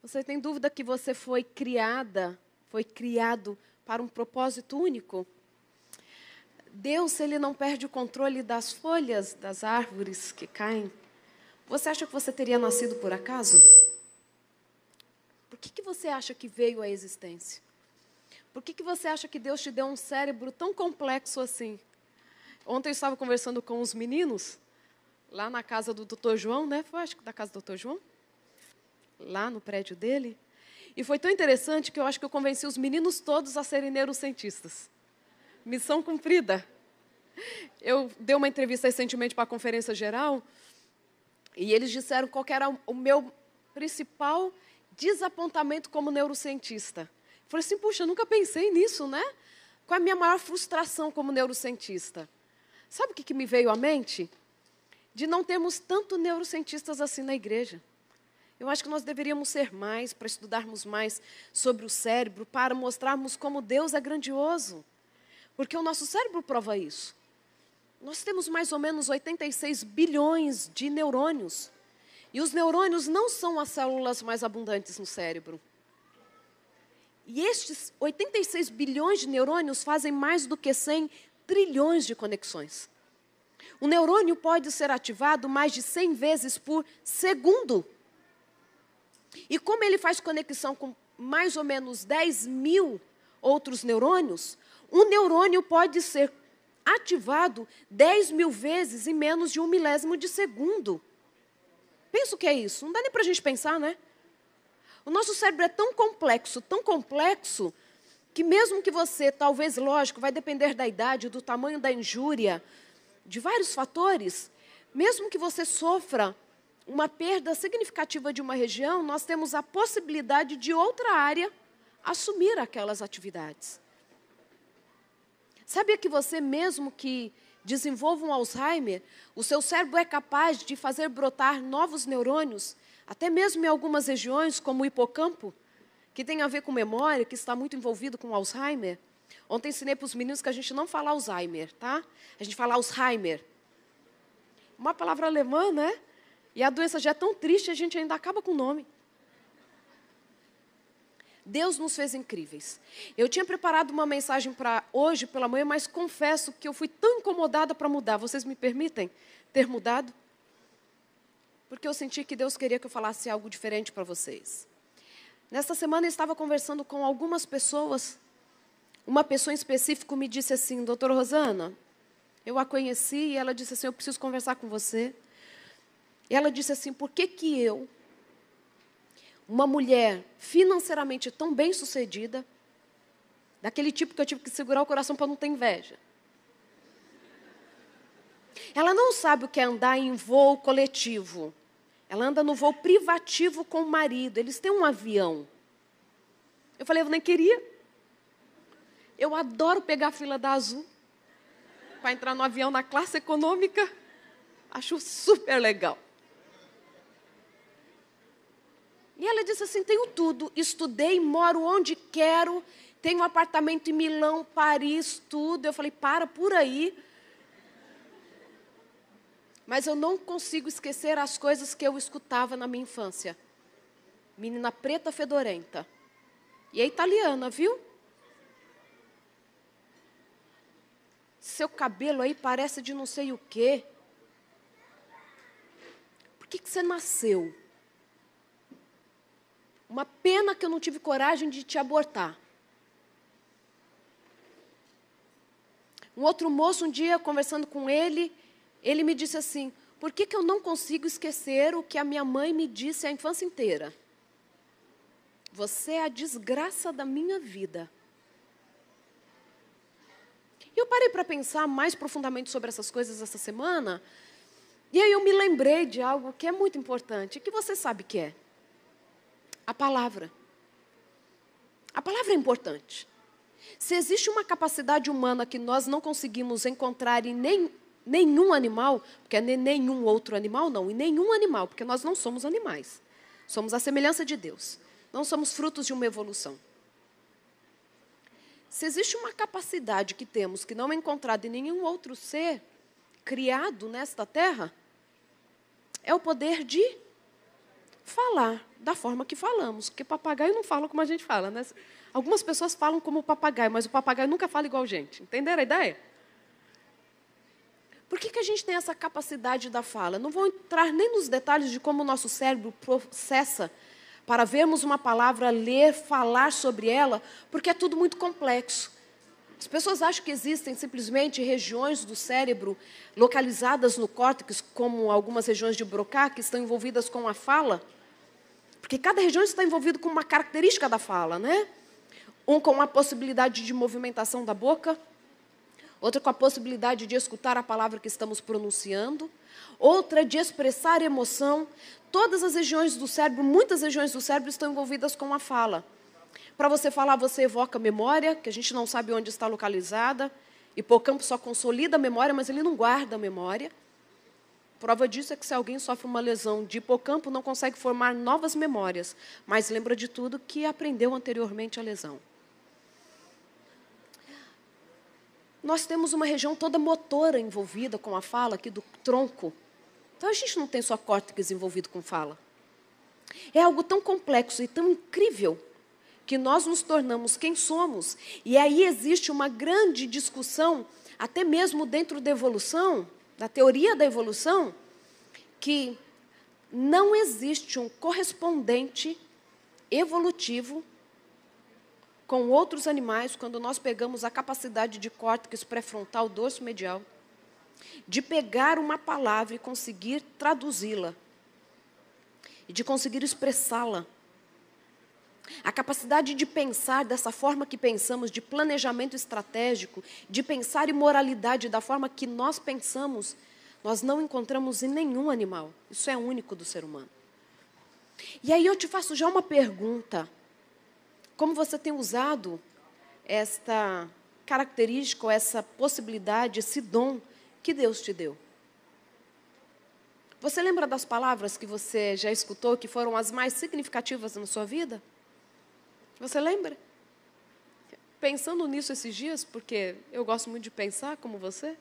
Você tem dúvida que você foi criado para um propósito único? Deus, Ele não perde o controle das folhas das árvores que caem. Você acha que você teria nascido por acaso? Por que você acha que veio à existência? Por que você acha que Deus te deu um cérebro tão complexo assim? Ontem eu estava conversando com os meninos, lá na casa do Dr. João, né? Foi, acho que da casa do Dr. João? Lá no prédio dele. E foi tão interessante que eu acho que eu convenci os meninos todos a serem neurocientistas. Missão cumprida. Eu dei uma entrevista recentemente para a Conferência Geral e eles disseram qual que era o meu principal desapontamento como neurocientista. Eu falei assim, puxa, eu nunca pensei nisso, né? Qual é a minha maior frustração como neurocientista? Sabe o que me veio à mente? De não termos tanto neurocientistas assim na igreja. Eu acho que nós deveríamos ser mais, para estudarmos mais sobre o cérebro, para mostrarmos como Deus é grandioso. Porque o nosso cérebro prova isso. Nós temos mais ou menos 86 bilhões de neurônios. E os neurônios não são as células mais abundantes no cérebro. E estes 86 bilhões de neurônios fazem mais do que 100 trilhões de conexões. O neurônio pode ser ativado mais de 100 vezes por segundo. E como ele faz conexão com mais ou menos 10 mil outros neurônios, um neurônio pode ser ativado 10 mil vezes em menos de 1/1000 de segundo. Pensa o que é isso? Não dá nem para a gente pensar, né? O nosso cérebro é tão complexo, que mesmo que você, talvez, lógico, vai depender da idade, do tamanho da injúria, de vários fatores, mesmo que você sofra uma perda significativa de uma região, nós temos a possibilidade de outra área assumir aquelas atividades. Sabia que você, mesmo que desenvolva um Alzheimer, o seu cérebro é capaz de fazer brotar novos neurônios, até mesmo em algumas regiões, como o hipocampo, que tem a ver com memória, que está muito envolvido com Alzheimer. Ontem ensinei para os meninos que a gente não fala Alzheimer, tá? A gente fala Alzheimer. Uma palavra alemã, né? E a doença já é tão triste, a gente ainda acaba com o nome. Deus nos fez incríveis. Eu tinha preparado uma mensagem para hoje pela manhã, mas confesso que eu fui tão incomodada para mudar. Vocês me permitem ter mudado? Porque eu senti que Deus queria que eu falasse algo diferente para vocês. Nesta semana eu estava conversando com algumas pessoas. Uma pessoa em específico me disse assim, doutora Rosana, eu a conheci e ela disse assim, eu preciso conversar com você. E ela disse assim, por que eu, uma mulher financeiramente tão bem-sucedida, daquele tipo que eu tive que segurar o coração para não ter inveja, ela não sabe o que é andar em voo coletivo. Ela anda no voo privativo com o marido. Eles têm um avião. Eu falei, eu nem queria. Eu adoro pegar a fila da Azul para entrar no avião na classe econômica. Acho super legal. E ela disse assim, tenho tudo, estudei, moro onde quero, tenho um apartamento em Milão, Paris, tudo. Eu falei, para por aí. Mas eu não consigo esquecer as coisas que eu escutava na minha infância. Menina preta fedorenta. E é italiana, viu? Seu cabelo aí parece de não sei o quê. Por que você nasceu? Uma pena que eu não tive coragem de te abortar. Um outro moço, um dia, conversando com ele me disse assim, por que eu não consigo esquecer o que a minha mãe me disse a infância inteira? Você é a desgraça da minha vida. E eu parei para pensar mais profundamente sobre essas coisas essa semana, e aí eu me lembrei de algo que é muito importante, que você sabe que é. A palavra. A palavra é importante. Se existe uma capacidade humana que nós não conseguimos encontrar em nenhum animal, porque é nenhum outro animal, não, em nenhum animal, porque nós não somos animais. Somos a semelhança de Deus. Não somos frutos de uma evolução. Se existe uma capacidade que temos que não é encontrada em nenhum outro ser criado nesta terra, é o poder de falar. da forma que falamos, porque papagaio não fala como a gente fala, né? Algumas pessoas falam como o papagaio, mas o papagaio nunca fala igual a gente. Entenderam a ideia? Por que a gente tem essa capacidade da fala? Não vou entrar nem nos detalhes de como o nosso cérebro processa para vermos uma palavra, ler, falar sobre ela, porque é tudo muito complexo. As pessoas acham que existem simplesmente regiões do cérebro localizadas no córtex, como algumas regiões de Broca, que estão envolvidas com a fala, porque cada região está envolvida com uma característica da fala, né? Um com a possibilidade de movimentação da boca, outra com a possibilidade de escutar a palavra que estamos pronunciando, outra de expressar emoção. Todas as regiões do cérebro, muitas regiões do cérebro estão envolvidas com a fala. Para você falar, você evoca memória, que a gente não sabe onde está localizada. Hipocampo só consolida a memória, mas ele não guarda a memória. Prova disso é que se alguém sofre uma lesão de hipocampo, não consegue formar novas memórias, mas lembra de tudo que aprendeu anteriormente à lesão. Nós temos uma região toda motora envolvida com a fala, aqui do tronco. Então, a gente não tem só córtex envolvido com fala. É algo tão complexo e tão incrível que nós nos tornamos quem somos. E aí existe uma grande discussão, até mesmo dentro da evolução, da teoria da evolução, que não existe um correspondente evolutivo com outros animais, quando nós pegamos a capacidade de córtex pré-frontal, dorso medial, de pegar uma palavra e conseguir traduzi-la, e de conseguir expressá-la. A capacidade de pensar dessa forma que pensamos, de planejamento estratégico, de pensar em moralidade da forma que nós pensamos, nós não encontramos em nenhum animal. Isso é único do ser humano. E aí eu te faço já uma pergunta. Como você tem usado esta característica, ou essa possibilidade, esse dom que Deus te deu? Você lembra das palavras que você já escutou, que foram as mais significativas na sua vida? Você lembra? Pensando nisso esses dias, porque eu gosto muito de pensar como você,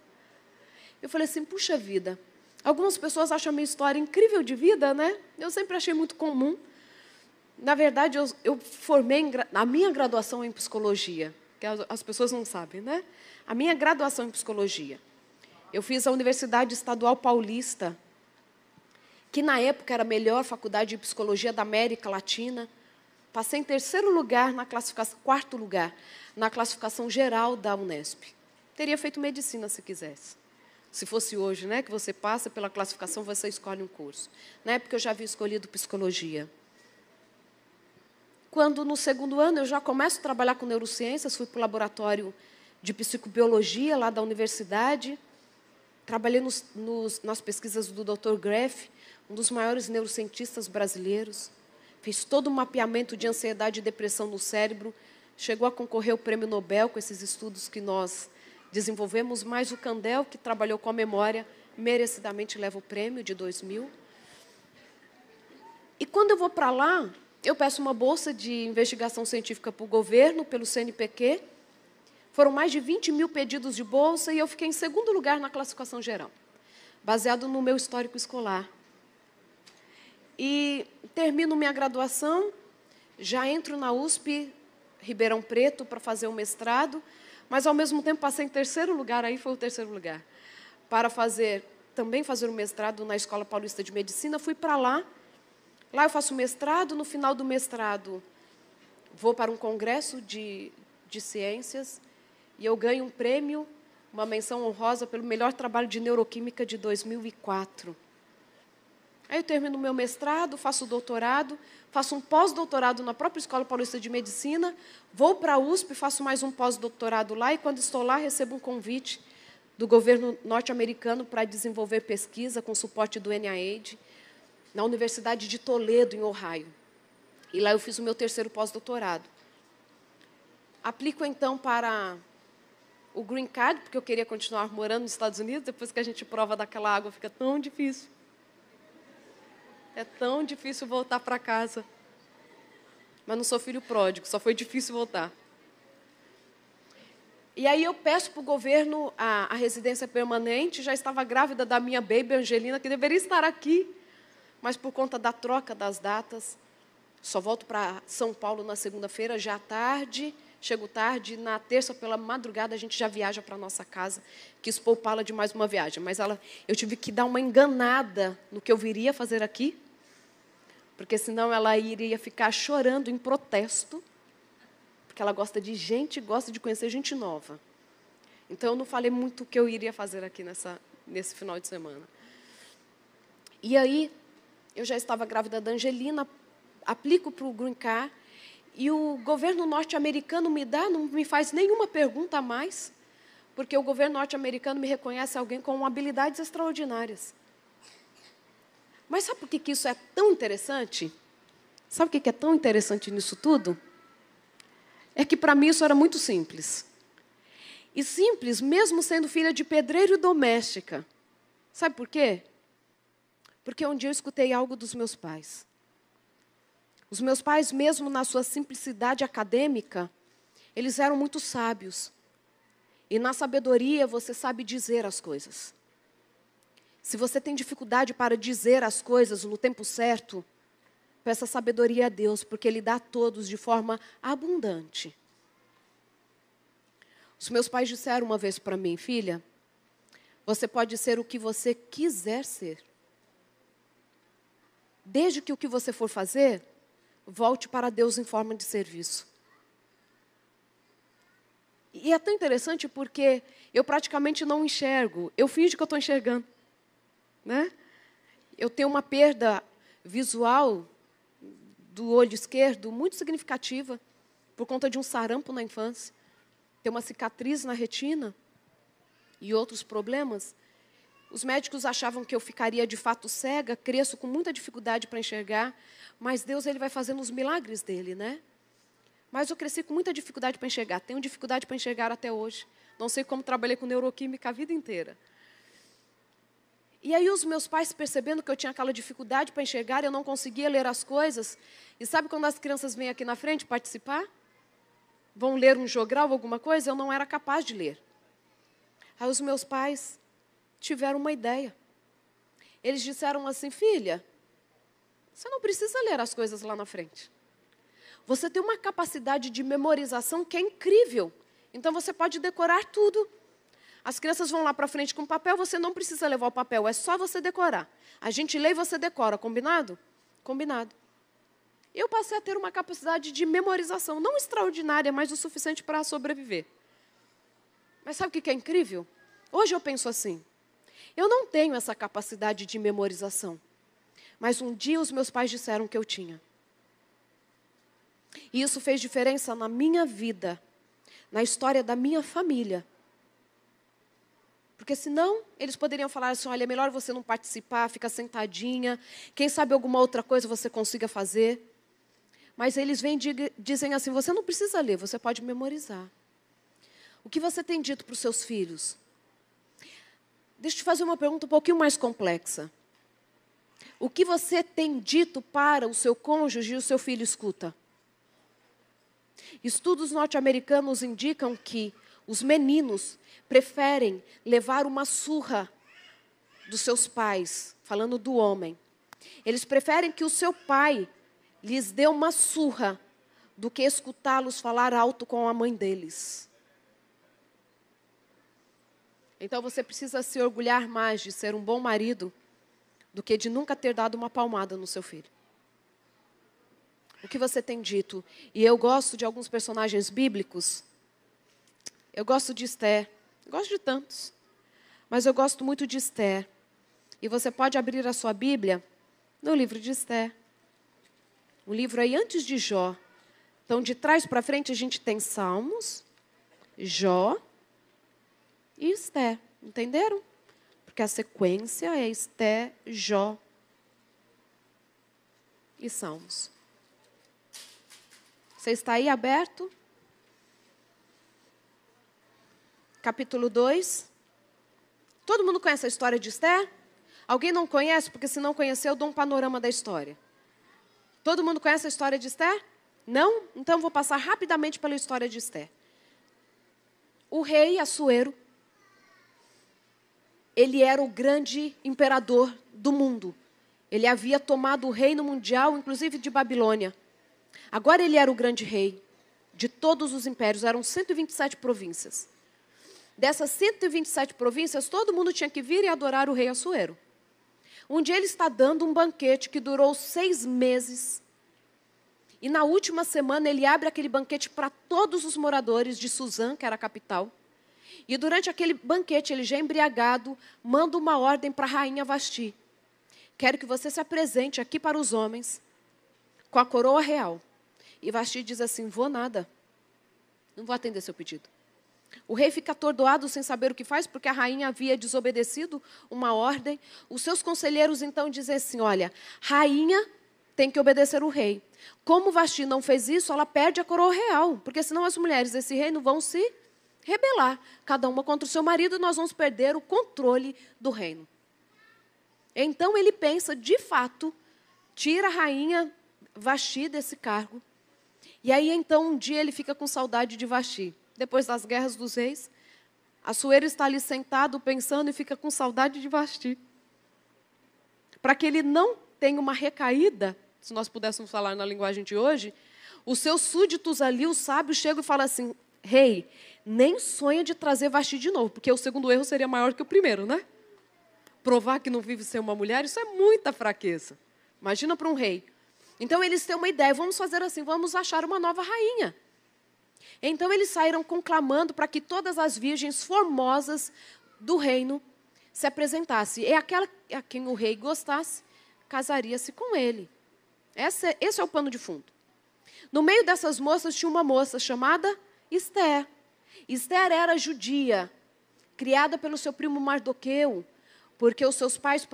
eu falei assim, puxa vida, algumas pessoas acham a minha história incrível de vida, né? Eu sempre achei muito comum. Na verdade, eu formei a minha graduação em psicologia, que as pessoas não sabem, né? A minha graduação em psicologia. Eu fiz a Universidade Estadual Paulista, que na época era a melhor faculdade de psicologia da América Latina. Passei em terceiro lugar na classificação, quarto lugar, na classificação geral da Unesp. Teria feito medicina se quisesse. Se fosse hoje, né, que você passa pela classificação, você escolhe um curso. Na época eu já havia escolhido psicologia. Quando no segundo ano eu já começo a trabalhar com neurociências, fui para o laboratório de psicobiologia lá da universidade, trabalhei nas pesquisas do Dr. Greff, um dos maiores neurocientistas brasileiros, fez todo o mapeamento de ansiedade e depressão no cérebro, chegou a concorrer ao Prêmio Nobel com esses estudos que nós desenvolvemos, mas o Candel, que trabalhou com a memória, merecidamente leva o prêmio de 2000. E quando eu vou para lá, eu peço uma bolsa de investigação científica para o governo, pelo CNPq. Foram mais de 20 mil pedidos de bolsa e eu fiquei em segundo lugar na classificação geral, baseado no meu histórico escolar. E termino minha graduação, já entro na USP, Ribeirão Preto, para fazer o mestrado, mas, ao mesmo tempo, passei em terceiro lugar, aí foi o terceiro lugar, para também fazer o mestrado na Escola Paulista de Medicina. Fui para lá. Lá eu faço mestrado, no final do mestrado vou para um congresso de ciências e eu ganho um prêmio, uma menção honrosa pelo melhor trabalho de neuroquímica de 2004. Aí eu termino o meu mestrado, faço o doutorado, faço um pós-doutorado na própria Escola Paulista de Medicina, vou para a USP, faço mais um pós-doutorado lá e, quando estou lá, recebo um convite do governo norte-americano para desenvolver pesquisa com suporte do NIH, na Universidade de Toledo, em Ohio. E lá eu fiz o meu terceiro pós-doutorado. Aplico, então, para o Green Card, porque eu queria continuar morando nos Estados Unidos. Depois que a gente prova daquela água, fica tão difícil. É tão difícil voltar para casa. Mas não sou filho pródigo, só foi difícil voltar. E aí eu peço para o governo a residência permanente. Já estava grávida da minha baby, Angelina, que deveria estar aqui, mas por conta da troca das datas, Só volto para São Paulo na segunda-feira, já à tarde, chego tarde, na terça pela madrugada a gente já viaja para a nossa casa. Quis poupá-la de mais uma viagem, mas eu tive que dar uma enganada no que eu viria fazer aqui, porque senão ela iria ficar chorando em protesto, porque ela gosta de gente, gosta de conhecer gente nova. Então eu não falei muito o que eu iria fazer aqui nesse final de semana. E aí, eu já estava grávida da Angelina, aplico para o Green Card, e o governo norte-americano não me faz nenhuma pergunta a mais, porque o governo norte-americano me reconhece alguém com habilidades extraordinárias. Mas sabe por que isso é tão interessante? Sabe o que é tão interessante nisso tudo? É que para mim isso era muito simples. E simples, mesmo sendo filha de pedreiro e doméstica. Sabe por quê? Porque um dia eu escutei algo dos meus pais. Os meus pais, mesmo na sua simplicidade acadêmica, eles eram muito sábios. E na sabedoria você sabe dizer as coisas. Se você tem dificuldade para dizer as coisas no tempo certo, peça sabedoria a Deus, porque Ele dá a todos de forma abundante. Os meus pais disseram uma vez para mim, filha, você pode ser o que você quiser ser. Desde que o que você for fazer, volte para Deus em forma de serviço. E é tão interessante porque eu praticamente não enxergo. Eu finjo que eu estou enxergando. Né? Eu tenho uma perda visual do olho esquerdo muito significativa por conta de um sarampo na infância. Tem uma cicatriz na retina e outros problemas. Os médicos achavam que eu ficaria de fato cega, cresço com muita dificuldade para enxergar, mas Deus ele vai fazendo os milagres dele, né? Mas eu cresci com muita dificuldade para enxergar, tenho dificuldade para enxergar até hoje. Não sei como trabalhei com neuroquímica a vida inteira. E aí os meus pais, percebendo que eu tinha aquela dificuldade para enxergar, eu não conseguia ler as coisas. E sabe quando as crianças vêm aqui na frente participar? Vão ler um jogral, alguma coisa? Eu não era capaz de ler. Aí os meus pais tiveram uma ideia. Eles disseram assim, filha, você não precisa ler as coisas lá na frente. Você tem uma capacidade de memorização que é incrível. Então você pode decorar tudo. As crianças vão lá para frente com papel, você não precisa levar o papel, é só você decorar. A gente lê e você decora, combinado? Combinado. Eu passei a ter uma capacidade de memorização, não extraordinária, mas o suficiente para sobreviver. Mas sabe o que é incrível? Hoje eu penso assim, eu não tenho essa capacidade de memorização, mas um dia os meus pais disseram que eu tinha. E isso fez diferença na minha vida, na história da minha família. Porque senão eles poderiam falar assim, olha, é melhor você não participar, fica sentadinha, quem sabe alguma outra coisa você consiga fazer. Mas eles vêm e dizem assim, você não precisa ler, você pode memorizar. O que você tem dito para os seus filhos? Deixa eu te fazer uma pergunta um pouquinho mais complexa. O que você tem dito para o seu cônjuge e o seu filho escuta? Estudos norte-americanos indicam que os meninos preferem levar uma surra dos seus pais, falando do homem. Eles preferem que o seu pai lhes dê uma surra do que escutá-los falar alto com a mãe deles. Então você precisa se orgulhar mais de ser um bom marido do que de nunca ter dado uma palmada no seu filho. O que você tem dito? E eu gosto de alguns personagens bíblicos. Eu gosto de Esther. Gosto de tantos. Mas eu gosto muito de Esther. E você pode abrir a sua Bíblia no livro de Esther. Um livro aí antes de Jó. Então, de trás para frente, a gente tem Salmos, Jó e Esther. Entenderam? Porque a sequência é Esther, Jó e Salmos. Você está aí aberto? Capítulo 2. Todo mundo conhece a história de Esther? Alguém não conhece? Porque se não conhecer, eu dou um panorama da história. Todo mundo conhece a história de Esther? Não? Então vou passar rapidamente pela história de Esther. O rei Assuero, ele era o grande imperador do mundo. Ele havia tomado o reino mundial, inclusive de Babilônia. Agora ele era o grande rei de todos os impérios, eram 127 províncias. Dessas 127 províncias, todo mundo tinha que vir e adorar o rei Assuero. Um dia ele está dando um banquete que durou 6 meses. E na última semana ele abre aquele banquete para todos os moradores de Suzã, que era a capital. E durante aquele banquete, ele já embriagado, manda uma ordem para a rainha Vasti. Quero que você se apresente aqui para os homens com a coroa real. E Vasti diz assim, vou nada. Não vou atender seu pedido. O rei fica atordoado sem saber o que faz, porque a rainha havia desobedecido uma ordem. Os seus conselheiros então dizem assim, olha, rainha tem que obedecer o rei. Como Vasti não fez isso, ela perde a coroa real, porque senão as mulheres desse reino vão se rebelar, cada uma contra o seu marido, e nós vamos perder o controle do reino. Então ele pensa, de fato, tira a rainha Vasti desse cargo. E aí então um dia ele fica com saudade de Vasti. Depois das guerras dos reis, Assuero está ali sentado pensando e fica com saudade de Vasti. Para que ele não tenha uma recaída, se nós pudéssemos falar na linguagem de hoje, os seus súditos ali, os sábios, chegam e falam assim, rei, nem sonha de trazer Vasti de novo, porque o segundo erro seria maior que o primeiro, né? Provar que não vive sem uma mulher, isso é muita fraqueza. Imagina para um rei. Então eles têm uma ideia, vamos fazer assim, vamos achar uma nova rainha. Então eles saíram conclamando para que todas as virgens formosas do reino se apresentassem. E aquela a quem o rei gostasse, casaria-se com ele. Esse é o pano de fundo. No meio dessas moças tinha uma moça chamada Esther. Esther era judia, criada pelo seu primo Mardoqueu, porque os seus pais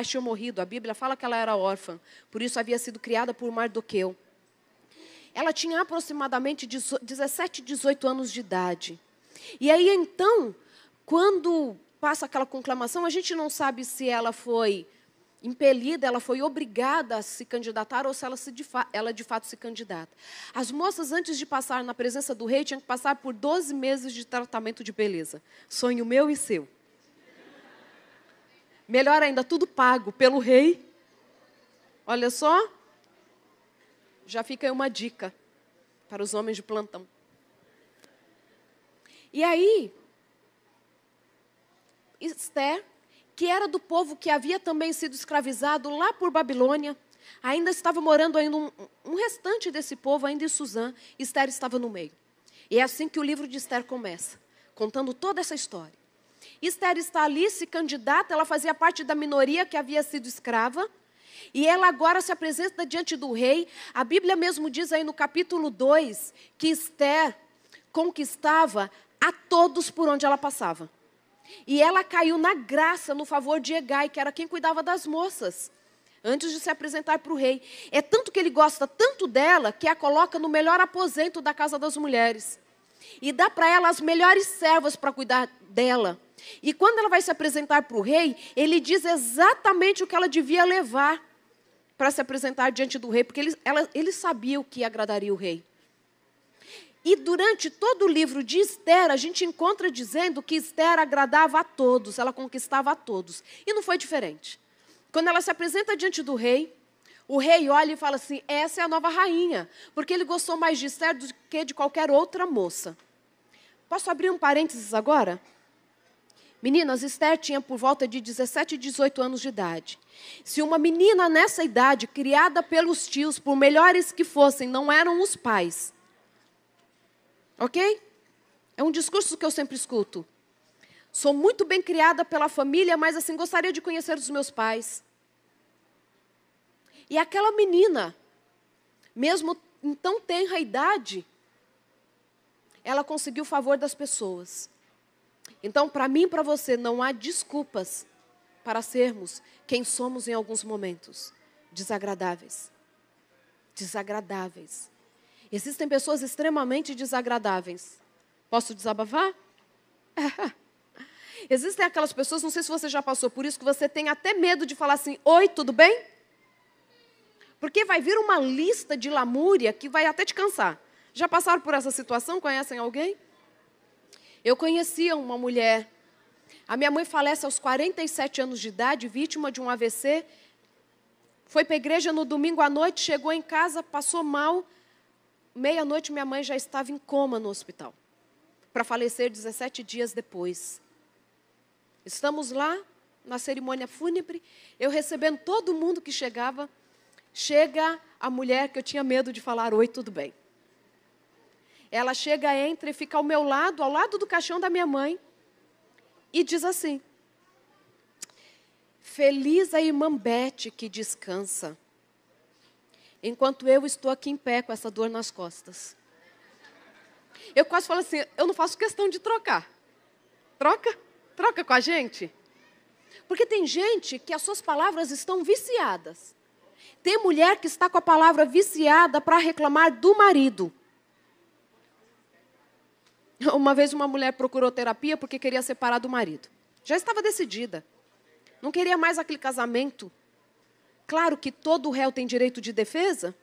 tinham morrido. A Bíblia fala que ela era órfã, por isso havia sido criada por Mardoqueu. Ela tinha aproximadamente 17, 18 anos de idade. E aí, então, quando passa aquela conclamação, a gente não sabe se ela foi impelida, ela foi obrigada a se candidatar ou se ela de fato se candidata. As moças, antes de passar na presença do rei, tinham que passar por 12 meses de tratamento de beleza. Sonho meu e seu. Melhor ainda, tudo pago pelo rei. Olha só. Já fica aí uma dica para os homens de plantão. E aí, Esther, que era do povo que havia também sido escravizado lá por Babilônia, ainda estava morando ainda um restante desse povo, ainda em Suzã. Esther estava no meio. E é assim que o livro de Esther começa, contando toda essa história. Esther está ali, se candidata, ela fazia parte da minoria que havia sido escrava, e ela agora se apresenta diante do rei. A Bíblia mesmo diz aí no capítulo 2 que Esther conquistava a todos por onde ela passava. E ela caiu na graça, no favor de Hegai, que era quem cuidava das moças, antes de se apresentar para o rei. É tanto que ele gosta tanto dela, que a coloca no melhor aposento da casa das mulheres. E dá para ela as melhores servas para cuidar dela. E quando ela vai se apresentar para o rei, ele diz exatamente o que ela devia levar para se apresentar diante do rei, porque ele sabia o que agradaria o rei. E durante todo o livro de Esther, a gente encontra dizendo que Esther agradava a todos, ela conquistava a todos. E não foi diferente. Quando ela se apresenta diante do rei, o rei olha e fala assim, essa é a nova rainha, porque ele gostou mais de Esther do que de qualquer outra moça. Posso abrir um parênteses agora? Meninas, Esther tinha por volta de 17 e 18 anos de idade. Se uma menina nessa idade, criada pelos tios, por melhores que fossem, não eram os pais. Ok? É um discurso que eu sempre escuto. Sou muito bem criada pela família, mas assim, gostaria de conhecer os meus pais. E aquela menina, mesmo em tão tenra idade, ela conseguiu o favor das pessoas. Então, para mim e para você, não há desculpas para sermos quem somos em alguns momentos. Desagradáveis. Desagradáveis. Existem pessoas extremamente desagradáveis. Posso desabafar? Existem aquelas pessoas, não sei se você já passou por isso, que você tem até medo de falar assim, oi, tudo bem? Porque vai vir uma lista de lamúria que vai até te cansar. Já passaram por essa situação? Conhecem alguém? Eu conhecia uma mulher. A minha mãe falece aos 47 anos de idade, vítima de um AVC. Foi para a igreja no domingo à noite, chegou em casa, passou mal. Meia-noite, minha mãe já estava em coma no hospital, para falecer 17 dias depois. Estamos lá, na cerimônia fúnebre, eu recebendo todo mundo que chegava. Chega a mulher que eu tinha medo de falar, oi, tudo bem? Ela chega, entra e fica ao meu lado, ao lado do caixão da minha mãe, e diz assim: feliz a irmã Bete que descansa, enquanto eu estou aqui em pé com essa dor nas costas. Eu quase falo assim, eu não faço questão de trocar. Troca com a gente. Porque tem gente que as suas palavras estão viciadas. Tem mulher que está com a palavra viciada para reclamar do marido. Uma vez uma mulher procurou terapia porque queria separar do marido. Já estava decidida. Não queria mais aquele casamento. Claro que todo réu tem direito de defesa.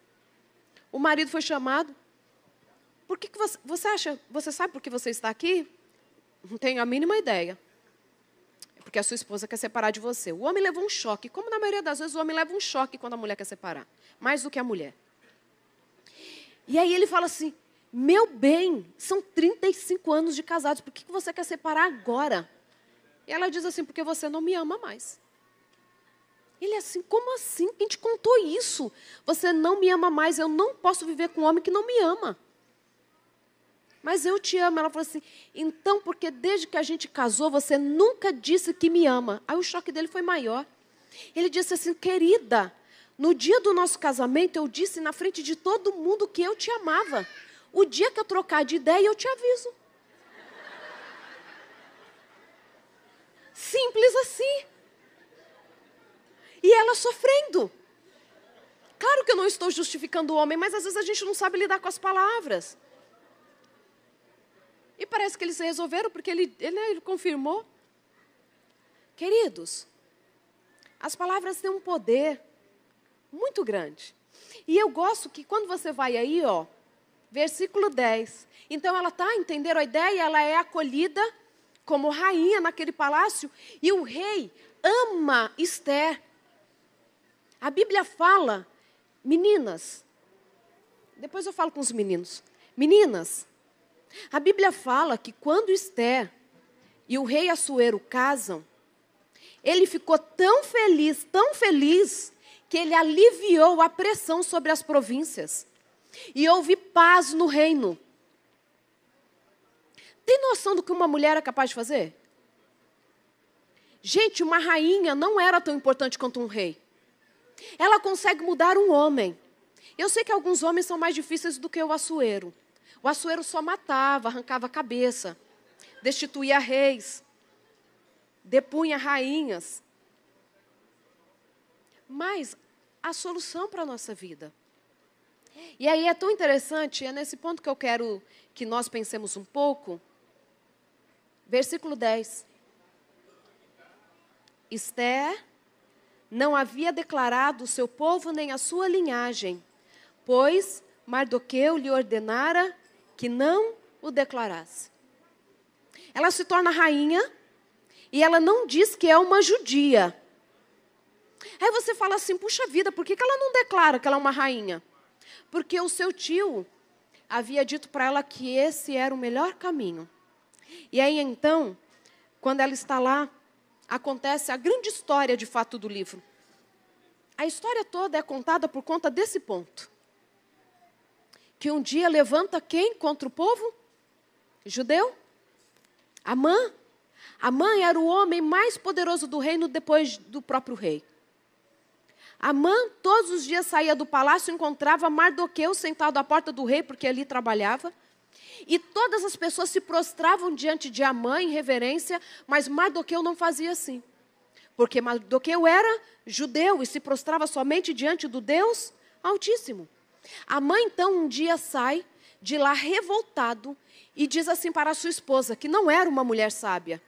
O marido foi chamado. Por que você acha? Você sabe por que você está aqui? Não tenho a mínima ideia. É porque a sua esposa quer separar de você. O homem leva um choque. Como na maioria das vezes o homem leva um choque quando a mulher quer separar. Mais do que a mulher. E aí ele fala assim, meu bem, são 35 anos de casados. Por que você quer separar agora? E ela diz assim, porque você não me ama mais. Ele é assim, como assim? Quem te contou isso? Você não me ama mais, eu não posso viver com um homem que não me ama. Mas eu te amo. Ela falou assim, então, porque desde que a gente casou, você nunca disse que me ama. Aí o choque dele foi maior. Ele disse assim, querida, no dia do nosso casamento, eu disse na frente de todo mundo que eu te amava. O dia que eu trocar de ideia, eu te aviso. Simples assim. E ela sofrendo. Claro que eu não estou justificando o homem, mas às vezes a gente não sabe lidar com as palavras. E parece que eles resolveram, porque ele confirmou. Queridos, as palavras têm um poder muito grande. E eu gosto que quando você vai aí, ó, versículo 10. Então ela está, entenderam a ideia? Ela é acolhida como rainha naquele palácio. E o rei ama Esther. A Bíblia fala, meninas, depois eu falo com os meninos. Meninas, a Bíblia fala que quando Esther e o rei Assuero casam, ele ficou tão feliz, que ele aliviou a pressão sobre as províncias. E houve paz no reino. Tem noção do que uma mulher é capaz de fazer? Gente, uma rainha não era tão importante quanto um rei. Ela consegue mudar um homem. Eu sei que alguns homens são mais difíceis do que o Assuero. O Assuero só matava, arrancava a cabeça, destituía reis, depunha rainhas. Mas a solução para a nossa vida. E aí é tão interessante, é nesse ponto que eu quero que nós pensemos um pouco. Versículo 10. Esther não havia declarado o seu povo nem a sua linhagem, pois Mardoqueu lhe ordenara que não o declarasse. Ela se torna rainha e ela não diz que é uma judia. Aí você fala assim, puxa vida, por que ela não declara que ela é uma rainha? Porque o seu tio havia dito para ela que esse era o melhor caminho. E aí então, quando ela está lá, acontece a grande história de fato do livro. A história toda é contada por conta desse ponto. Que um dia levanta quem contra o povo? Judeu? Amã. Amã era o homem mais poderoso do reino depois do próprio rei. Amã todos os dias saía do palácio e encontrava Mardoqueu sentado à porta do rei, porque ali trabalhava. E todas as pessoas se prostravam diante de Amã em reverência, mas Mardoqueu não fazia assim. Porque Mardoqueu era judeu e se prostrava somente diante do Deus Altíssimo. Amã então um dia sai de lá revoltado e diz assim para a sua esposa, que não era uma mulher sábia.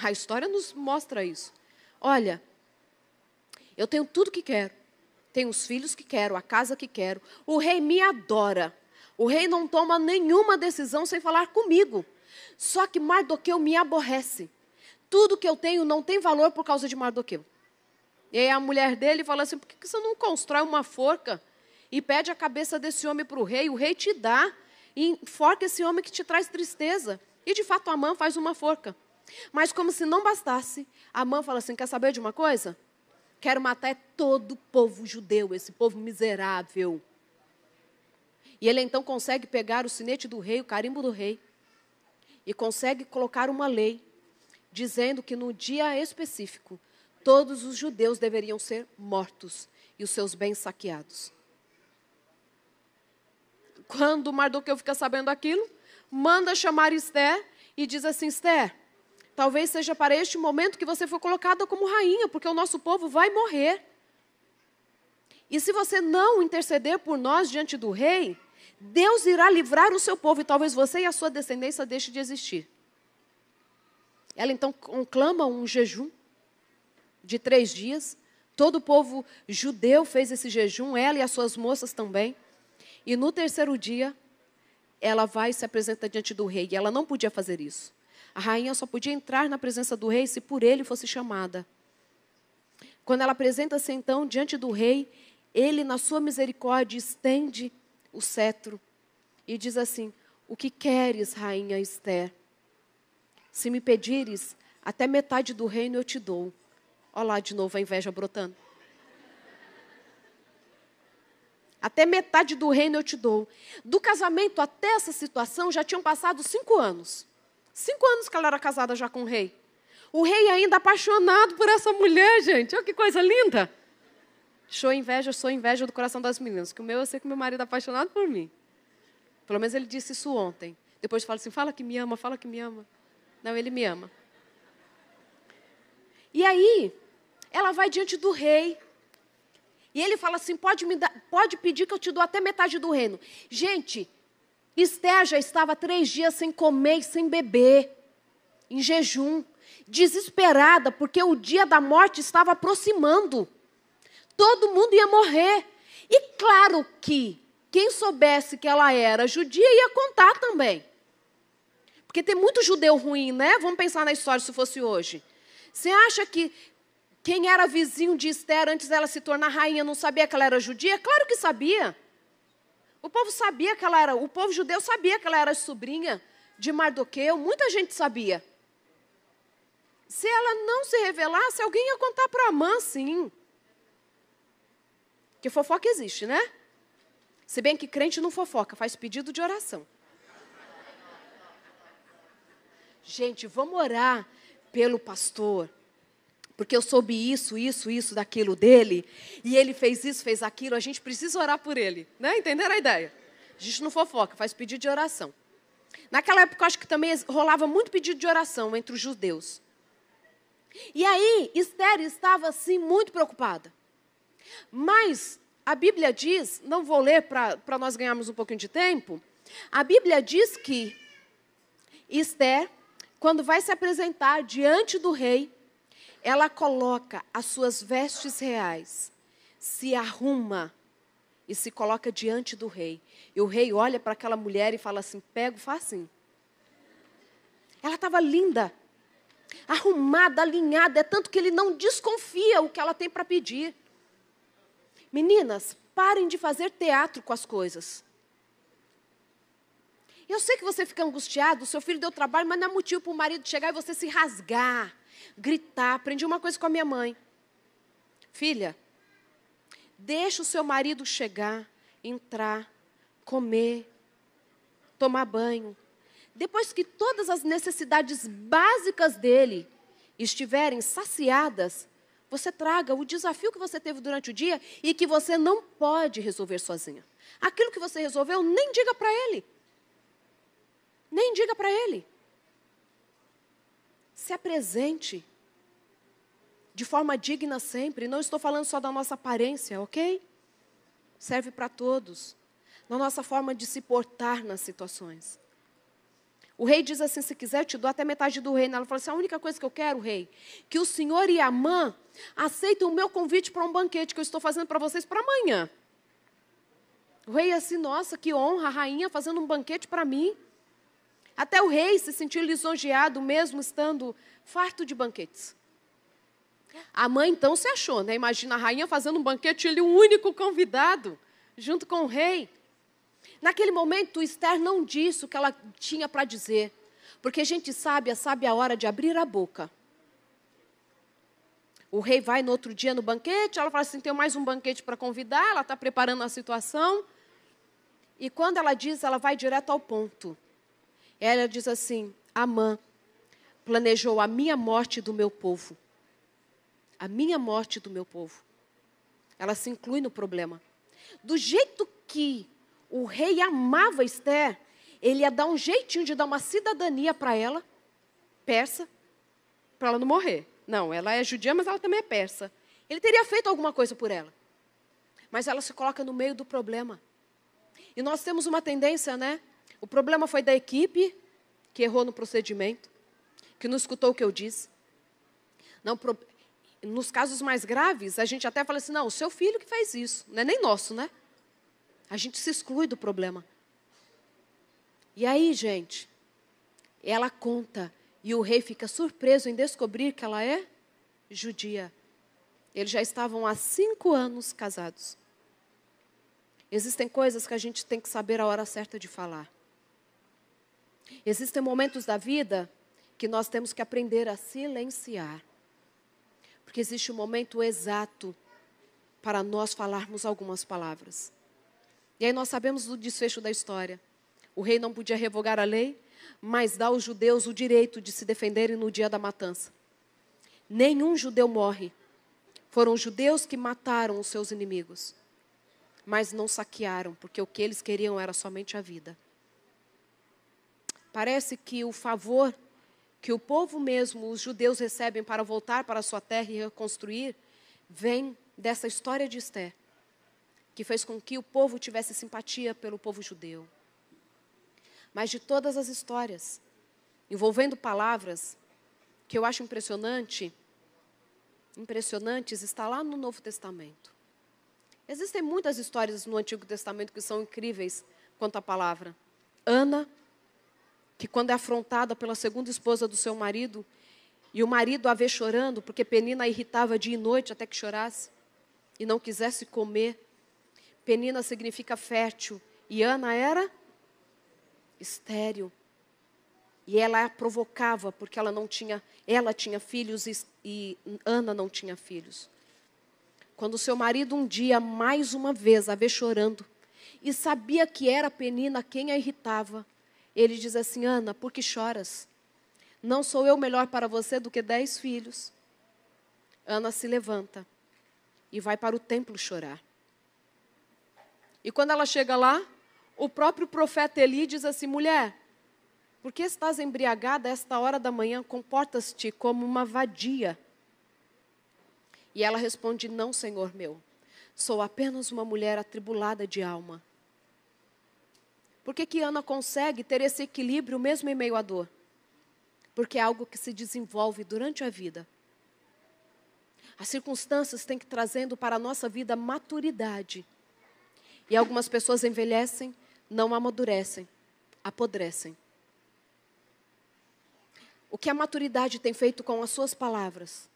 A história nos mostra isso. Olha, eu tenho tudo que quero. Tenho os filhos que quero, a casa que quero. O rei me adora. O rei não toma nenhuma decisão sem falar comigo. Só que Mardoqueu me aborrece. Tudo que eu tenho não tem valor por causa de Mardoqueu. E aí a mulher dele fala assim, por que você não constrói uma forca e pede a cabeça desse homem para o rei te dá, e enforca esse homem que te traz tristeza. E de fato Amã faz uma forca. Mas como se não bastasse, Amã fala assim, quer saber de uma coisa? Quero matar todo o povo judeu, esse povo miserável. E ele então consegue pegar o sinete do rei, o carimbo do rei, e consegue colocar uma lei, dizendo que no dia específico, todos os judeus deveriam ser mortos e os seus bens saqueados. Quando Mardoqueu fica sabendo aquilo, manda chamar Esther e diz assim, Esther, talvez seja para este momento que você foi colocada como rainha, porque o nosso povo vai morrer. E se você não interceder por nós diante do rei, Deus irá livrar o seu povo e talvez você e a sua descendência deixem de existir. Ela então conclama um jejum de 3 dias. Todo o povo judeu fez esse jejum, ela e as suas moças também. E no 3º dia, ela vai e se apresenta diante do rei. E ela não podia fazer isso. A rainha só podia entrar na presença do rei se por ele fosse chamada. Quando ela apresenta-se então diante do rei, ele, na sua misericórdia, estende o cetro e diz assim, o que queres, rainha Esther? Se me pedires, até metade do reino eu te dou. Olha lá de novo a inveja brotando. Até metade do reino eu te dou. Do casamento até essa situação já tinham passado 5 anos. 5 anos que ela era casada já com o rei. O rei ainda apaixonado por essa mulher, gente. Olha que coisa linda. Sou inveja do coração das meninas. Que o meu, eu sei que meu marido é apaixonado por mim. Pelo menos ele disse isso ontem. Depois fala assim, fala que me ama, fala que me ama. Não, ele me ama. E aí, ela vai diante do rei. E ele fala assim, pode pedir que eu te dou até metade do reino. Gente, Esther já estava 3 dias sem comer e sem beber. Em jejum. Desesperada, porque o dia da morte estava aproximando. Todo mundo ia morrer. E claro que quem soubesse que ela era judia ia contar também. Porque tem muito judeu ruim, né? Vamos pensar na história se fosse hoje. Você acha que quem era vizinho de Esther antes dela se tornar rainha não sabia que ela era judia? Claro que sabia. O povo sabia que ela era, o povo judeu sabia que ela era sobrinha de Mardoqueu. Muita gente sabia. Se ela não se revelasse, alguém ia contar para Amã, sim. Porque fofoca existe, né? Se bem que crente não fofoca, faz pedido de oração. Gente, vamos orar pelo pastor. Porque eu soube isso, daquilo dele. E ele fez isso, fez aquilo. A gente precisa orar por ele. Né? Entenderam a ideia? A gente não fofoca, faz pedido de oração. Naquela época, eu acho que também rolava muito pedido de oração entre os judeus. E aí, Esther estava, assim, muito preocupada. Mas a Bíblia diz, não vou ler para nós ganharmos um pouquinho de tempo, a Bíblia diz que Esther, quando vai se apresentar diante do rei, ela coloca as suas vestes reais, se arruma e se coloca diante do rei. E o rei olha para aquela mulher e fala assim, pega o facinho. Ela estava linda, arrumada, alinhada, é tanto que ele não desconfia o que ela tem para pedir. Meninas, parem de fazer teatro com as coisas. Eu sei que você fica angustiado, o seu filho deu trabalho, mas não é motivo para o marido chegar e você se rasgar, gritar. Aprendi uma coisa com a minha mãe. Filha, deixa o seu marido chegar, entrar, comer, tomar banho. Depois que todas as necessidades básicas dele estiverem saciadas, você traga o desafio que você teve durante o dia e que você não pode resolver sozinha. Aquilo que você resolveu, nem diga para ele. Nem diga para ele. Se apresente de forma digna sempre. Não estou falando só da nossa aparência, ok? Serve para todos. Na nossa forma de se portar nas situações. O rei diz assim, se quiser, eu te dou até metade do reino. Ela falou assim, a única coisa que eu quero, rei, que o senhor e Amã aceitem o meu convite para um banquete que eu estou fazendo para vocês para amanhã. O rei assim, nossa, que honra, a rainha fazendo um banquete para mim. Até o rei se sentiu lisonjeado, mesmo estando farto de banquetes. A mãe então se achou, né? Imagina a rainha fazendo um banquete, ele um único convidado, junto com o rei. Naquele momento, Esther não disse o que ela tinha para dizer, porque gente sábia sabe a hora de abrir a boca. O rei vai no outro dia no banquete, ela fala assim, tem mais um banquete para convidar, ela está preparando a situação. E quando ela diz, ela vai direto ao ponto. Ela diz assim, Amã planejou a minha morte do meu povo. A minha morte do meu povo. Ela se inclui no problema. Do jeito que o rei amava Esther, ele ia dar um jeitinho de dar uma cidadania para ela, persa, para ela não morrer. Não, ela é judia, mas ela também é persa. Ele teria feito alguma coisa por ela. Mas ela se coloca no meio do problema. E nós temos uma tendência, né? O problema foi da equipe, que errou no procedimento, que não escutou o que eu disse. Não, nos casos mais graves, a gente até fala assim, não, o seu filho que fez isso. Não é nem nosso, né? A gente se exclui do problema. E aí, gente, ela conta, e o rei fica surpreso em descobrir que ela é judia. Eles já estavam há 5 anos casados. Existem coisas que a gente tem que saber a hora certa de falar. Existem momentos da vida que nós temos que aprender a silenciar. Porque existe um momento exato para nós falarmos algumas palavras. E aí nós sabemos do desfecho da história. O rei não podia revogar a lei, mas dá aos judeus o direito de se defenderem no dia da matança. Nenhum judeu morre. Foram os judeus que mataram os seus inimigos. Mas não saquearam, porque o que eles queriam era somente a vida. Parece que o favor que o povo mesmo, os judeus, recebem para voltar para a sua terra e reconstruir, vem dessa história de Esther, que fez com que o povo tivesse simpatia pelo povo judeu. Mas de todas as histórias, envolvendo palavras, que eu acho impressionantes, está lá no Novo Testamento. Existem muitas histórias no Antigo Testamento que são incríveis quanto à palavra. Ana, que quando é afrontada pela segunda esposa do seu marido, e o marido a vê chorando, porque Penina a irritava dia e noite até que chorasse, e não quisesse comer. Penina significa fértil, e Ana era estéril. E ela a provocava, porque ela tinha filhos e Ana não tinha filhos. Quando o seu marido um dia, mais uma vez, a vê chorando, e sabia que era Penina quem a irritava, ele diz assim, Ana, por que choras? Não sou eu melhor para você do que 10 filhos? Ana se levanta e vai para o templo chorar. E quando ela chega lá, o próprio profeta Eli diz assim, mulher, por que estás embriagada a esta hora da manhã? Comportas-te como uma vadia. E ela responde, não, Senhor meu, sou apenas uma mulher atribulada de alma. Por que Ana consegue ter esse equilíbrio mesmo em meio à dor? Porque é algo que se desenvolve durante a vida. As circunstâncias têm que trazendo para a nossa vida maturidade. E algumas pessoas envelhecem, não amadurecem, apodrecem. O que a maturidade tem feito com as suas palavras?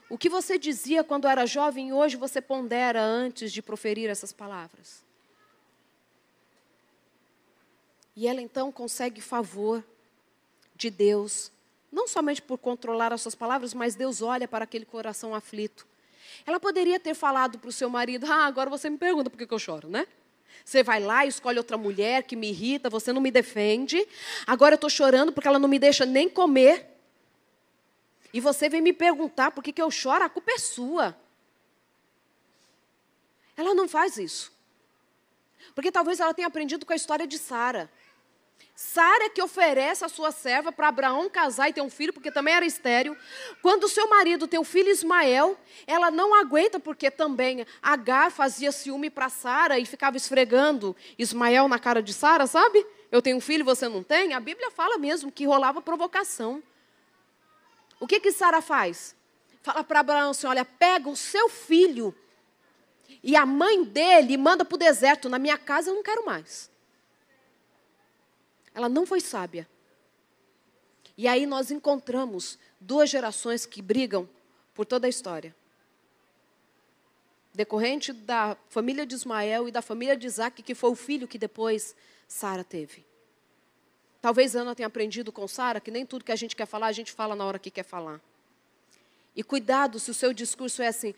O que você dizia quando era jovem e hoje você pondera antes de proferir essas palavras? E ela então consegue favor de Deus, não somente por controlar as suas palavras, mas Deus olha para aquele coração aflito. Ela poderia ter falado para o seu marido, agora você me pergunta por que eu choro, né? Você vai lá e escolhe outra mulher que me irrita, você não me defende, agora eu estou chorando porque ela não me deixa nem comer. E você vem me perguntar por que eu choro, a culpa é sua. Ela não faz isso. Porque talvez ela tenha aprendido com a história de Sara. Sara que oferece a sua serva para Abraão casar e ter um filho, porque também era estéril. Quando o seu marido tem o filho Ismael, ela não aguenta, porque também Agar fazia ciúme para Sara e ficava esfregando Ismael na cara de Sara, sabe? Eu tenho um filho, você não tem? A Bíblia fala mesmo que rolava provocação. O que Sara faz? Fala para Abraão assim, olha, pega o seu filho e a mãe dele manda para o deserto. Na minha casa eu não quero mais. Ela não foi sábia. E aí nós encontramos 2 gerações que brigam por toda a história. Decorrente da família de Ismael e da família de Isaac, que foi o filho que depois Sara teve. Talvez Ana tenha aprendido com Sara que nem tudo que a gente quer falar, a gente fala na hora que quer falar. E cuidado se o seu discurso é assim,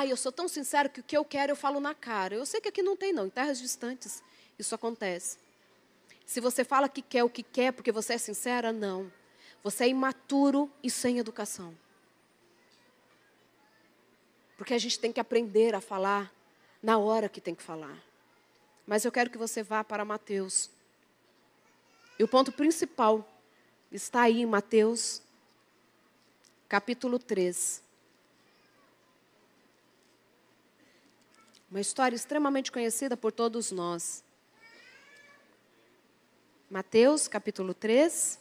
eu sou tão sincero que o que eu quero eu falo na cara. Eu sei que aqui não tem não, em terras distantes isso acontece. Se você fala que quer o que quer porque você é sincera, não. Você é imaturo e sem educação. Porque a gente tem que aprender a falar na hora que tem que falar. Mas eu quero que você vá para Mateus. E o ponto principal está aí em Mateus, capítulo 3. Uma história extremamente conhecida por todos nós. Mateus, capítulo 3.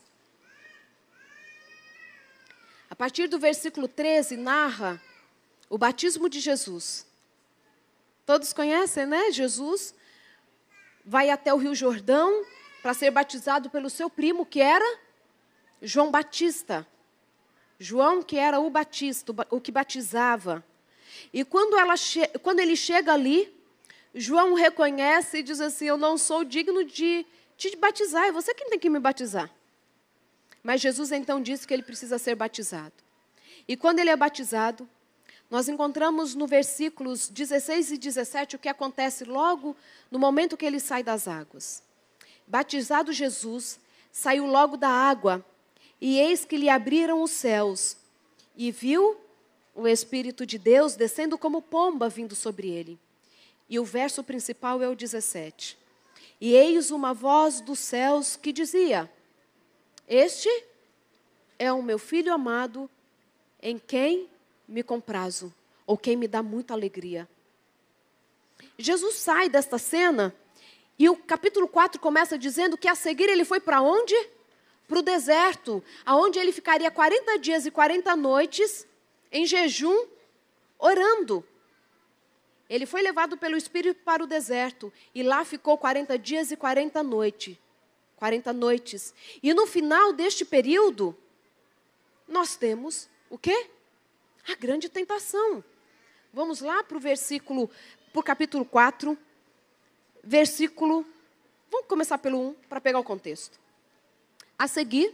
A partir do versículo 13, narra o batismo de Jesus. Todos conhecem, né? Jesus vai até o Rio Jordão para ser batizado pelo seu primo, que era João Batista. João, que era o Batista, o que batizava. E quando ele chega ali, João o reconhece e diz assim, eu não sou digno de te batizar, é você quem tem que me batizar. Mas Jesus então disse que ele precisa ser batizado. E quando ele é batizado, nós encontramos no versículos 16 e 17 o que acontece logo no momento que ele sai das águas. Batizado Jesus, saiu logo da água, e eis que lhe abriram os céus, e viu o Espírito de Deus descendo como pomba vindo sobre ele. E o verso principal é o 17. E eis uma voz dos céus que dizia, este é o meu filho amado, em quem me comprazo, ou quem me dá muita alegria. Jesus sai desta cena, e o capítulo 4 começa dizendo que a seguir ele foi para onde? Para o deserto, aonde ele ficaria 40 dias e 40 noites em jejum, orando. Ele foi levado pelo Espírito para o deserto, e lá ficou 40 dias e 40 noites. E no final deste período, nós temos o quê? A grande tentação. Vamos lá para o capítulo 4, vamos começar pelo 1, para pegar o contexto. A seguir,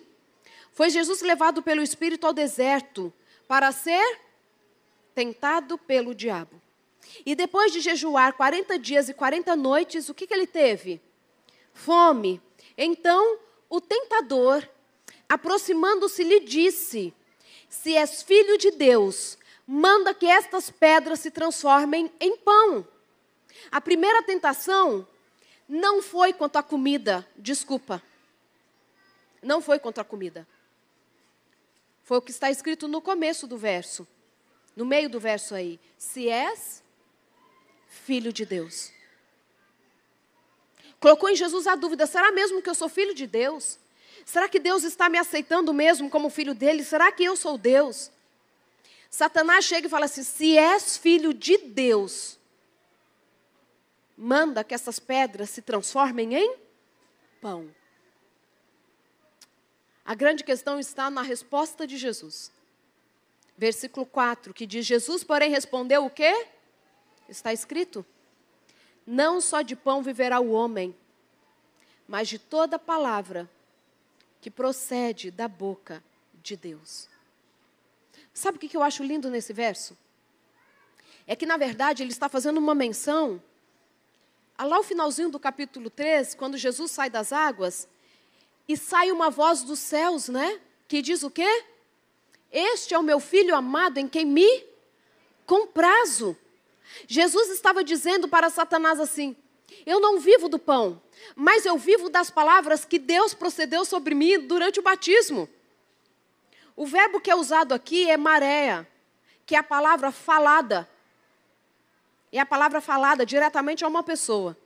foi Jesus levado pelo Espírito ao deserto, para ser tentado pelo diabo. E depois de jejuar 40 dias e 40 noites, o que ele teve? Fome. Então, o tentador, aproximando-se, lhe disse, se és filho de Deus, manda que estas pedras se transformem em pão. A primeira tentação não foi quanto à comida, desculpa. Não foi contra a comida. Foi o que está escrito no começo do verso. No meio do verso aí. Se és filho de Deus. Colocou em Jesus a dúvida, será mesmo que eu sou filho de Deus? Será que Deus está me aceitando mesmo como filho dele? Será que eu sou Deus? Satanás chega e fala assim, se és filho de Deus, manda que essas pedras se transformem em pão. A grande questão está na resposta de Jesus. Versículo 4, que diz, Jesus, porém, respondeu o quê? Está escrito, não só de pão viverá o homem, mas de toda palavra que procede da boca de Deus. Sabe o que eu acho lindo nesse verso? É que, na verdade, ele está fazendo uma menção, lá o finalzinho do capítulo 3, quando Jesus sai das águas, e sai uma voz dos céus, né? Que diz o quê? Este é o meu filho amado em quem me comprazo. Jesus estava dizendo para Satanás assim, eu não vivo do pão, mas eu vivo das palavras que Deus procedeu sobre mim durante o batismo. O verbo que é usado aqui é maréia, que é a palavra falada. É a palavra falada diretamente a uma pessoa.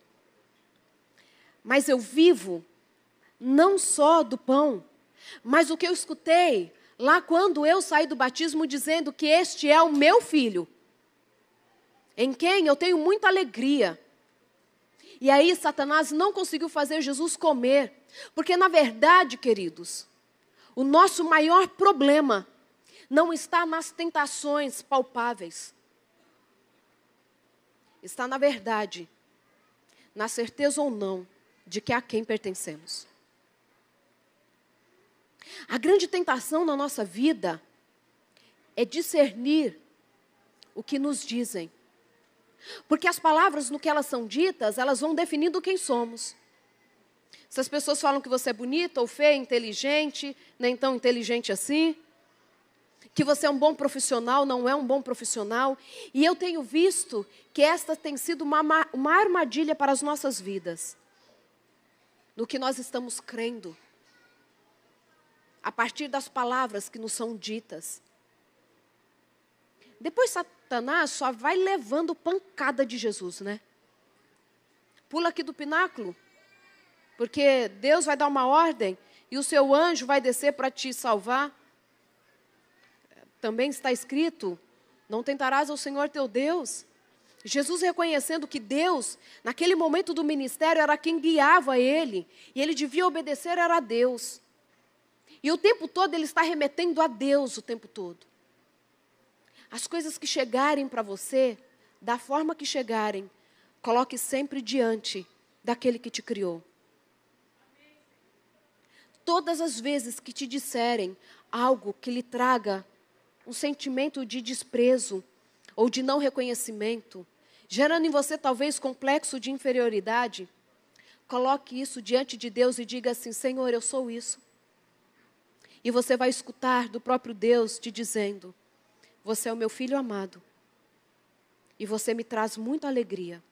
Mas eu vivo não só do pão, mas o que eu escutei lá quando eu saí do batismo dizendo que este é o meu filho, em quem eu tenho muita alegria. E aí Satanás não conseguiu fazer Jesus comer, porque na verdade, queridos, o nosso maior problema não está nas tentações palpáveis. Está, na verdade, na certeza ou não de que a quem pertencemos. A grande tentação na nossa vida é discernir o que nos dizem. Porque as palavras, no que elas são ditas, elas vão definindo quem somos. Se as pessoas falam que você é bonita ou feia, inteligente, nem tão inteligente assim, que você é um bom profissional, não é um bom profissional. E eu tenho visto que esta tem sido uma armadilha para as nossas vidas. No que nós estamos crendo. A partir das palavras que nos são ditas. Depois Satanás só vai levando pancada de Jesus, né? Pula aqui do pináculo, porque Deus vai dar uma ordem e o seu anjo vai descer para te salvar. Também está escrito, não tentarás ao Senhor teu Deus. Jesus reconhecendo que Deus, naquele momento do ministério, era quem guiava ele, e ele devia obedecer, era a Deus. E o tempo todo ele está remetendo a Deus, o tempo todo. As coisas que chegarem para você, da forma que chegarem, coloque sempre diante daquele que te criou. Todas as vezes que te disserem algo que lhe traga um sentimento de desprezo ou de não reconhecimento, gerando em você talvez complexo de inferioridade, coloque isso diante de Deus e diga assim: Senhor, eu sou isso. E você vai escutar do próprio Deus te dizendo: você é o meu filho amado. E você me traz muita alegria.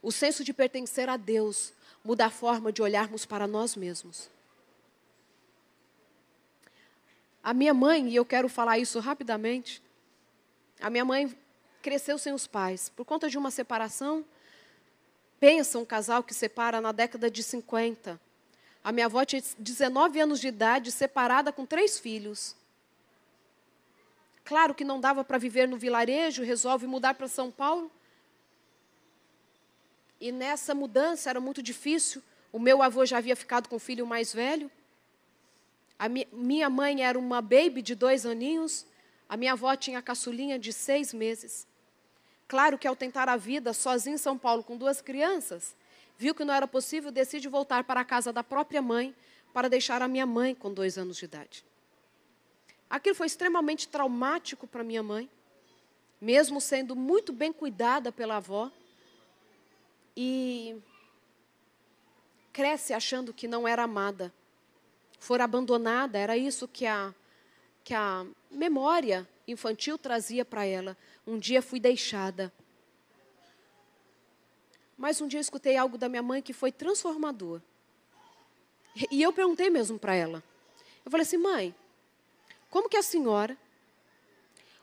O senso de pertencer a Deus muda a forma de olharmos para nós mesmos. A minha mãe, e eu quero falar isso rapidamente, a minha mãe cresceu sem os pais. Por conta de uma separação, pensa um casal que separa na década de 50. A minha avó tinha 19 anos de idade, separada com 3 filhos. Claro que não dava para viver no vilarejo, resolve mudar para São Paulo. E nessa mudança era muito difícil. O meu avô já havia ficado com o filho mais velho. A minha mãe era uma baby de 2 aninhos. A minha avó tinha a caçulinha de 6 meses. Claro que ao tentar a vida sozinha em São Paulo com 2 crianças, viu que não era possível, decide voltar para a casa da própria mãe para deixar a minha mãe com 2 anos de idade. Aquilo foi extremamente traumático para minha mãe, mesmo sendo muito bem cuidada pela avó. E cresce achando que não era amada. For abandonada, era isso que a memória infantil trazia para ela. Um dia fui deixada. Mas um dia eu escutei algo da minha mãe que foi transformador. E eu perguntei mesmo para ela. Eu falei assim: mãe, como que a senhora,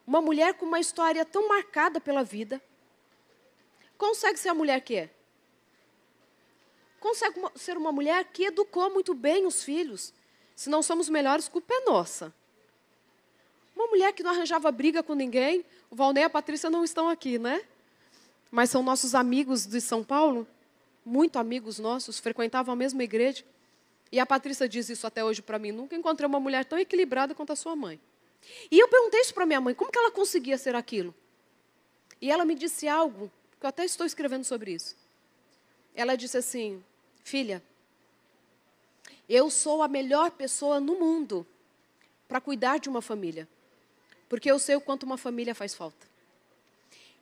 uma mulher com uma história tão marcada pela vida, consegue ser a mulher que é? Consegue ser uma mulher que educou muito bem os filhos. Se não somos melhores, culpa é nossa. Uma mulher que não arranjava briga com ninguém. O Valnei e a Patrícia não estão aqui, né? Mas são nossos amigos de São Paulo. Muito amigos nossos, frequentavam a mesma igreja. E a Patrícia diz isso até hoje para mim: nunca encontrei uma mulher tão equilibrada quanto a sua mãe. E eu perguntei isso para minha mãe: como que ela conseguia ser aquilo? E ela me disse algo, que eu até estou escrevendo sobre isso. Ela disse assim: filha, eu sou a melhor pessoa no mundo para cuidar de uma família. Porque eu sei o quanto uma família faz falta.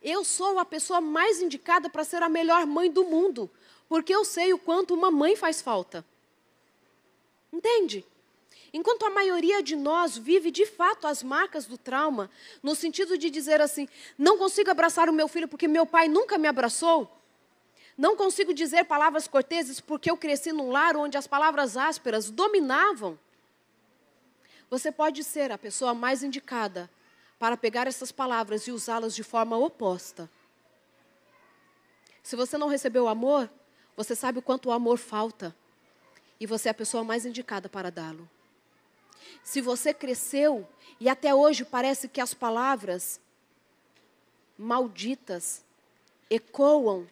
Eu sou a pessoa mais indicada para ser a melhor mãe do mundo. Porque eu sei o quanto uma mãe faz falta. Entende? Enquanto a maioria de nós vive de fato as marcas do trauma, no sentido de dizer assim: não consigo abraçar o meu filho porque meu pai nunca me abraçou. Não consigo dizer palavras corteses porque eu cresci num lar onde as palavras ásperas dominavam. Você pode ser a pessoa mais indicada para pegar essas palavras e usá-las de forma oposta. Se você não recebeu amor, você sabe o quanto o amor falta. E você é a pessoa mais indicada para dá-lo. Se você cresceu e até hoje parece que as palavras malditas ecoam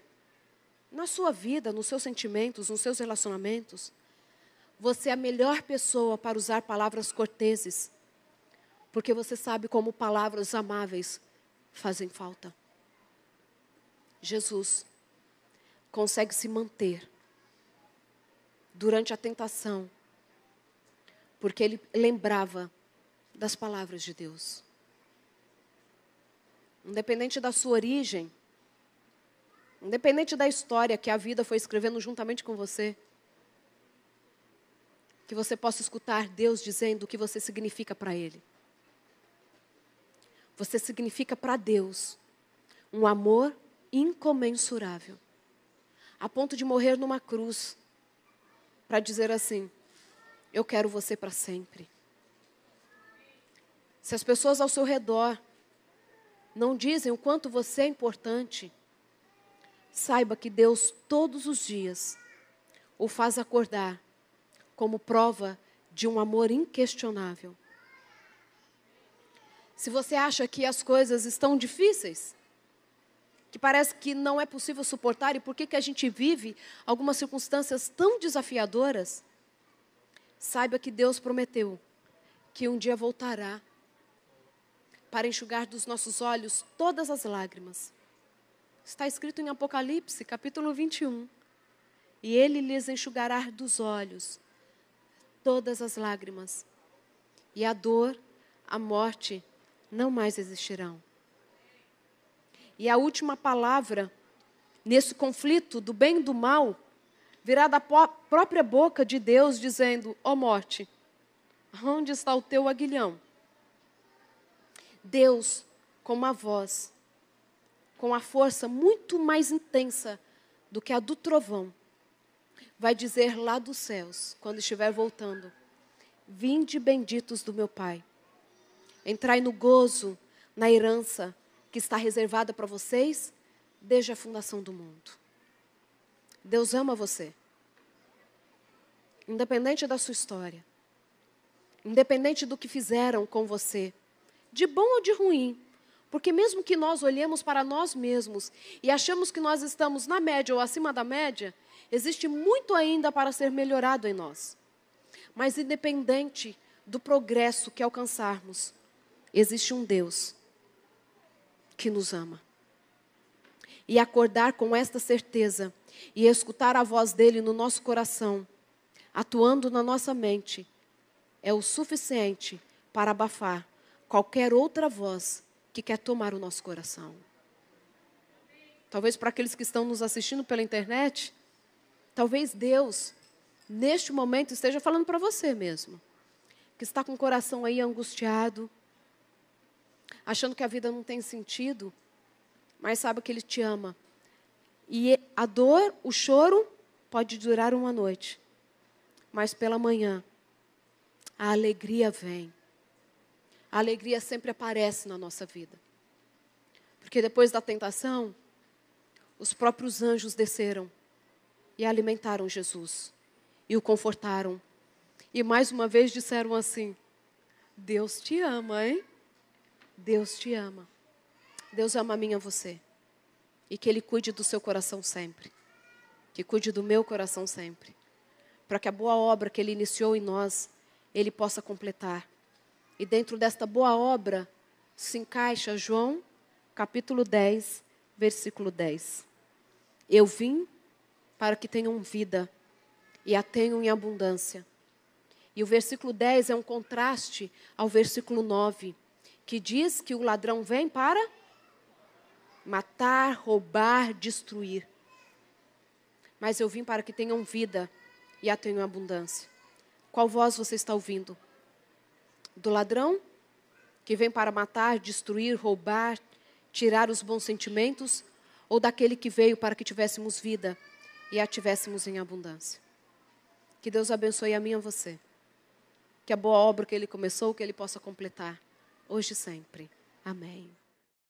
na sua vida, nos seus sentimentos, nos seus relacionamentos, você é a melhor pessoa para usar palavras corteses. Porque você sabe como palavras amáveis fazem falta. Jesus consegue se manter durante a tentação, porque ele lembrava das palavras de Deus. Independente da sua origem, independente da história que a vida foi escrevendo juntamente com você, que você possa escutar Deus dizendo o que você significa para Ele. Você significa para Deus um amor incomensurável, a ponto de morrer numa cruz, para dizer assim: eu quero você para sempre. Se as pessoas ao seu redor não dizem o quanto você é importante, saiba que Deus todos os dias o faz acordar como prova de um amor inquestionável. Se você acha que as coisas estão difíceis, que parece que não é possível suportar, e por que a gente vive algumas circunstâncias tão desafiadoras, saiba que Deus prometeu que um dia voltará para enxugar dos nossos olhos todas as lágrimas. Está escrito em Apocalipse, capítulo 21. E Ele lhes enxugará dos olhos todas as lágrimas. E a dor, a morte, não mais existirão. E a última palavra nesse conflito do bem e do mal virá da própria boca de Deus, dizendo: ó morte, onde está o teu aguilhão? Deus, com uma voz, com a força muito mais intensa do que a do trovão, vai dizer lá dos céus, quando estiver voltando: vinde benditos do meu Pai, entrai no gozo, na herança que está reservada para vocês desde a fundação do mundo. Deus ama você, independente da sua história, independente do que fizeram com você, de bom ou de ruim, porque mesmo que nós olhemos para nós mesmos e achamos que nós estamos na média ou acima da média, existe muito ainda para ser melhorado em nós. Mas independente do progresso que alcançarmos, existe um Deus que nos ama. E acordar com esta certeza e escutar a voz dele no nosso coração, atuando na nossa mente, é o suficiente para abafar qualquer outra voz que quer tomar o nosso coração. Talvez para aqueles que estão nos assistindo pela internet, talvez Deus, neste momento, esteja falando para você mesmo, que está com o coração aí angustiado, achando que a vida não tem sentido, mas sabe que Ele te ama. E a dor, o choro, pode durar uma noite, mas pela manhã, a alegria vem. A alegria sempre aparece na nossa vida. Porque depois da tentação, os próprios anjos desceram e alimentaram Jesus e o confortaram. E mais uma vez disseram assim: Deus te ama, hein? Deus te ama. Deus ama a mim e a você. E que Ele cuide do seu coração sempre. Que cuide do meu coração sempre. Para que a boa obra que Ele iniciou em nós, Ele possa completar. E dentro desta boa obra se encaixa João, capítulo 10, versículo 10. Eu vim para que tenham vida e a tenham em abundância. E o versículo 10 é um contraste ao versículo 9, que diz que o ladrão vem para matar, roubar, destruir. Mas eu vim para que tenham vida e a tenham em abundância. Qual voz você está ouvindo? Do ladrão, que vem para matar, destruir, roubar, tirar os bons sentimentos, ou daquele que veio para que tivéssemos vida e a tivéssemos em abundância? Que Deus abençoe a mim e a você. Que a boa obra que Ele começou, que Ele possa completar, hoje e sempre. Amém.